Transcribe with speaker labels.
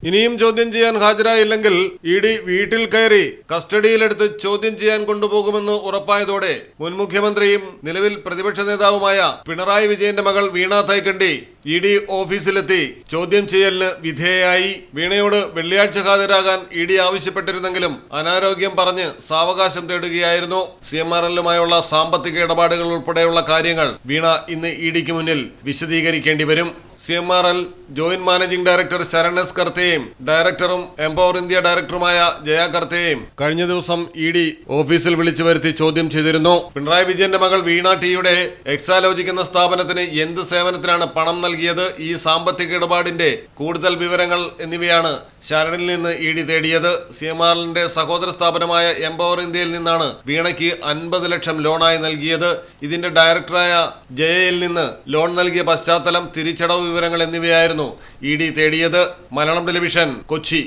Speaker 1: ഇനിയും ചോദ്യം ചെയ്യാൻ ഹാജരായില്ലെങ്കിൽ ഇഡി വീട്ടിൽ കയറി കസ്റ്റഡിയിലെടുത്ത് ചോദ്യം ചെയ്യാൻ കൊണ്ടുപോകുമെന്ന് ഉറപ്പായതോടെ മുൻ മുഖ്യമന്ത്രിയും നിലവിൽ പ്രതിപക്ഷ നേതാവുമായ പിണറായി വിജയന്റെ മകൾ വീണ തൈക്കണ്ടി ഇഡി ഓഫീസിലെത്തി ചോദ്യം ചെയ്യലിന് വിധേയയായി. വീണയോട് വെള്ളിയാഴ്ച ഹാജരാകാൻ ഇഡി ആവശ്യപ്പെട്ടിരുന്നെങ്കിലും അനാരോഗ്യം പറഞ്ഞ് സാവകാശം തേടുകയായിരുന്നു. CMRLുമായുള്ള സാമ്പത്തിക ഇടപാടുകൾ ഉൾപ്പെടെയുള്ള കാര്യങ്ങൾ വീണ ഇന്ന് ഇഡിക്ക് മുന്നിൽ വിശദീകരിക്കേണ്ടി വരും. CMRL joint managing director Saran S കർത്തയെയും ഡയറക്ടറും എംപവർ ഇന്ത്യ ഡയറക്ടറുമായ ജയ കർത്തയെയും കഴിഞ്ഞ ദിവസം ഇഡി ഓഫീസിൽ വിളിച്ചു വരുത്തി ചോദ്യം ചെയ്തിരുന്നു. പിണറായി വിജയന്റെ മകൾ വീണ ടിയുടെ എക്സാലോജിക് എന്ന സ്ഥാപനത്തിന് എന്ത് സേവനത്തിനാണ് പണം നൽകിയത്, ഈ സാമ്പത്തിക ഇടപാടിന്റെ കൂടുതൽ വിവരങ്ങൾ എന്നിവയാണ് ശരണിൽ നിന്ന് ഇഡി തേടിയത്. CMRLന്റെ സഹോദര സ്ഥാപനമായ എംപവർ ഇന്ത്യയിൽ നിന്നാണ് വീണയ്ക്ക് 50 ലക്ഷം ലോണായി നൽകിയത്. ഇതിന്റെ ഡയറക്ടറായ ജയയിൽ നിന്ന് ലോൺ നൽകിയ പശ്ചാത്തലം, തിരിച്ചടവ് വിവരങ്ങൾ എന്നിവയായിരുന്നു ഇഡി തേടിയത്. മലയാളം ടെലിവിഷൻ, കൊച്ചി.